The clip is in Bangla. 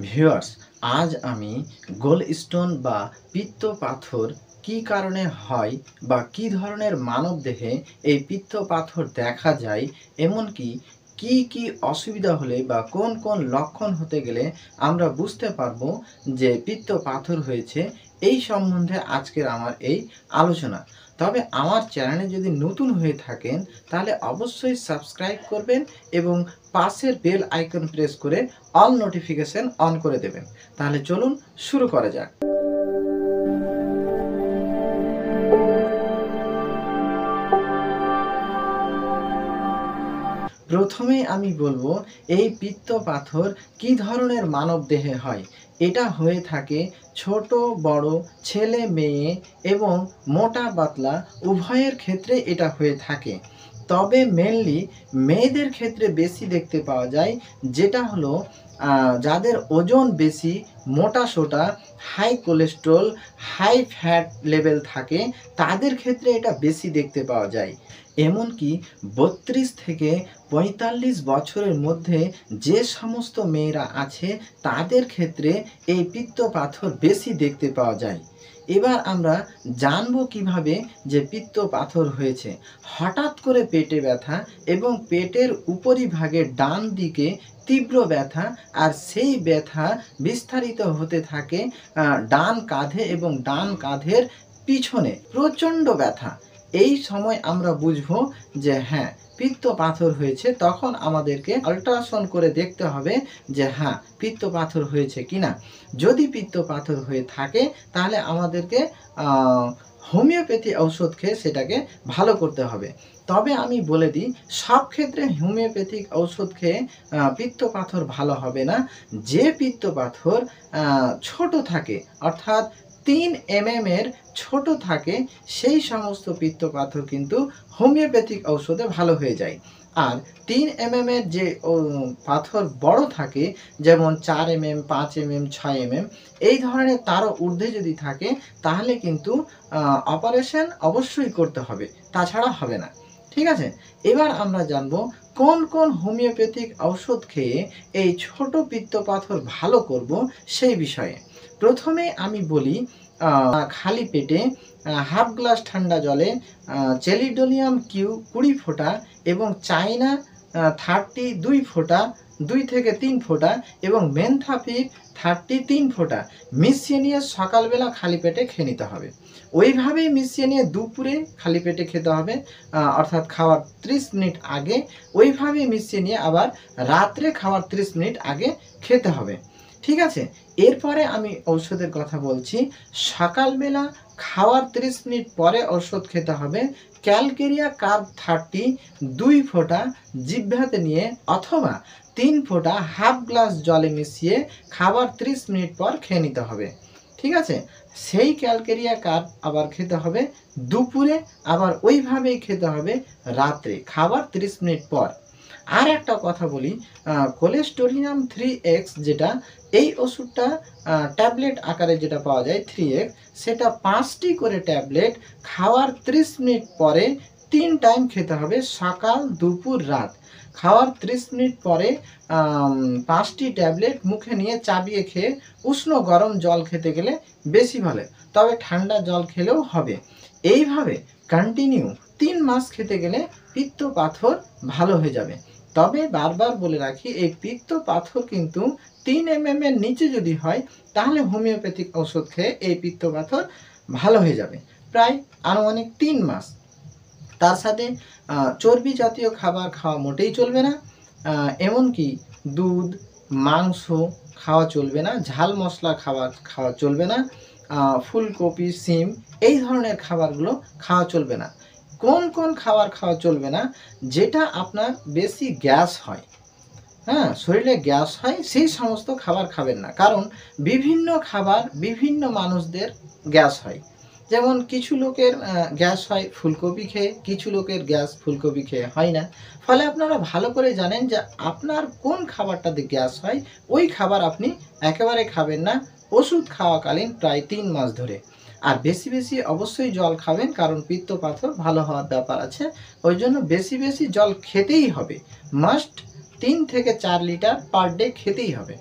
ভিউয়ার্স, আজ আমি গোলস্টোন বা পিত্ত পাথর কি কারণে হয় বা কি ধরনের মানবদেহে এই পিত্ত পাথর দেখা যায়, এমনকি কি কি অসুবিধা হলে বা কোন কোন লক্ষণ হতে গেলে আমরা বুঝতে পারবো যে পিত্ত পাথর হয়েছে, এই সম্বন্ধে আজকের আমার এই আলোচনা। তবে আমার চ্যানেলে যদি নতুন হয়ে থাকেন তাহলে অবশ্যই সাবস্ক্রাইব করবেন এবং পাশের বেল আইকন প্রেস করে অল নোটিফিকেশন অন করে দেবেন। তাহলে চলুন শুরু করা যাক। প্রথমেই আমি বলবো এই পিত্ত পাথর কি ধরনের মানব দেহে হয়। এটা হয়ে থাকে ছোট বড়, ছেলে মেয়ে এবং মোটা পাতলা উভয়ের ক্ষেত্রে এটা হয়ে থাকে। তবে মেনলি মেয়েদের ক্ষেত্রে বেশি দেখতে পাওয়া যায়, যেটা হলো যাদের ওজন বেশি, মোটা সোটা, high cholesterol, high fat level থাকে, তাদের ক্ষেত্রে এটা বেশি দেখতে পাওয়া যায়। এমনকি ৩২ থেকে ৪৫ বছরের মধ্যে যে সমস্ত মেয়েরা আছে তাদের ক্ষেত্রে এই পিত্ত পাথর বেশি দেখতে পাওয়া যায়। এবার আমরা জানবো কিভাবে যে পিত্ত পাথর হয়েছে। হঠাৎ করে পেটে ব্যথা এবং পেটের উপরিভাগে ডান দিকে তীব্র ব্যথা, আর সেই ব্যথা বিস্তারিত হতে থাকে ডান কাঁধে এবং ডান কাঁধের পিছনে প্রচণ্ড ব্যথা। এই সময় আমরা বুঝবো যে হ্যাঁ, পিত্ত পাথর হয়েছে। তখন আমাদেরকে আল্ট্রাসাউন্ড করে দেখতে হবে যে হ্যাঁ, পিত্ত পাথর হয়েছে কিনা। যদি পিত্ত পাথর হয়ে থাকে তাহলে আমাদেরকে হোমিওপ্যাথি ঔষধ খেয়ে সেটাকে ভালো করতে হবে। তবে আমি বলে দিই, সব ক্ষেত্রে হোমিওপ্যাথিক ঔষধ খেয়ে পিত্ত পাথর ভালো হবে না। যে পিত্ত পাথর ছোট থাকে, অর্থাৎ ৩ mm এর ছোট থাকে, সেই সমস্ত পিত্ত পাথর কিন্তু হোমিওপ্যাথিক ঔষধে ভালো হয়ে যায়। আর ৩ mm এর যে পাথর বড় থাকে, যেমন ৪ mm, ৫ mm, ৬ mm, এই ধরনের তারও ঊর্ধ্বে যদি থাকে তাহলে কিন্তু অপারেশন অবশ্যই করতে হবে, তাছাড়া হবে না। ঠিক আছে, এবার আমরা জানবো কোন কোন হোমিওপ্যাথিক ঔষধ খেয়ে এই ছোট পিত্ত পাথর ভালো করব সেই বিষয়ে। প্রথমে আমি বলি, খালি পেটে হাফ গ্লাস ঠান্ডা জলে চেলিডোনিয়াম কিউ ২০ ফোঁটা এবং চাইনা 30 ২ ফোঁটা, ২ থেকে ৩ ফোঁটা এবং মেন্থাফিট 30 ৩ ফোঁটা মিশিয়ে নিয়ে সকালবেলা খালি পেটে খেয়ে নিতে হবে। ওইভাবেই মিশিয়ে নিয়ে দুপুরে খালি পেটে খেতে হবে, অর্থাৎ খাওয়ার 30 মিনিট আগে। ওইভাবেই মিশিয়ে নিয়ে আবার রাত্রে খাওয়ার 30 মিনিট আগে খেতে হবে। ঠিক আছে, এরপরে আমি ঔষধের কথা বলছি। সকালবেলা খাওয়ার 30 মিনিট পরে ওষুধ খেতে হবে ক্যালকেরিয়া কার্ব 30 ২ ফোঁটা জিহ্বাতে নিয়ে, অথবা ৩ ফোঁটা হাফ গ্লাস জলে মিশিয়ে খাবার 30 মিনিট পর খেয়ে নিতে হবে। ঠিক আছে, সেই ক্যালকেরিয়া কার্ব আবার খেতে হবে দুপুরে, আবার ওইভাবেই খেতে হবে রাত্রে খাবার 30 মিনিট পর। আর একটা কথা বলি, কোলেস্টোরিয়াম 3x যেটা, এই ওষুধটা ট্যাবলেট আকারে যেটা পাওয়া যায় 3x, সেটা 5টি করে ট্যাবলেট খাওয়ার 30 মিনিট পরে 3 টাইম খেতে হবে, সকাল দুপুর রাত। খাওয়ার 30 মিনিট পরে 5টি ট্যাবলেট মুখে নিয়ে চাবিয়ে খেয়ে উষ্ণ গরম জল খেতে গেলে বেশি ভালো, তবে ঠান্ডা জল খেলেও হবে। এইভাবে কন্টিনিউ 3 মাস খেতে গেলে পিত্ত পাথর ভালো হয়ে যাবে। তবে বারবার বলে রাখি, এই পিত্ত পাথর কিন্তু ৩ mm এর নিচে যদি হয় তাহলে হোমিওপ্যাথিক ওষুধ খেয়ে এই পিত্ত পাথর ভালো হয়ে যাবে, প্রায় আনুমানিক ৩ মাস। তার সাথে চর্বি জাতীয় খাবার খাওয়া মোটেই চলবে না, এমনকি দুধ, মাংস খাওয়া চলবে না, ঝাল মশলা খাওয়া চলবে না, ফুলকপি, শিম এই ধরনের খাবারগুলো খাওয়া চলবে না। কোন কোন খাবার খাওয়া চলবে না? যেটা আপনার বেশি গ্যাস হয়, হ্যাঁ, শরীরে গ্যাস হয়, সেই সমস্ত খাবার খাবেন না। কারণ বিভিন্ন খাবার বিভিন্ন মানুষদের গ্যাস হয়। যেমন কিছু লোকের গ্যাস হয় ফুলকপি খেয়ে, কিছু লোকের গ্যাস ফুলকপি খেয়ে হয় না। ফলে আপনারা ভালো করে জানেন যে আপনার কোন খাবারটাতে গ্যাস হয়, ওই খাবার আপনি একেবারে খাবেন না ওষুধ খাওয়াকালীন প্রায় ৩ মাস ধরে। আর বেশি বেশি অবশ্যই জল খাবেন, কারণ পিত্ত পাথর ভালো হওয়ার ব্যাপার আছে, ওই জন্য বেশি বেশি জল খেতেই হবে, মাস্ট 3 থেকে 4 লিটার পার ডে খেতেই হবে।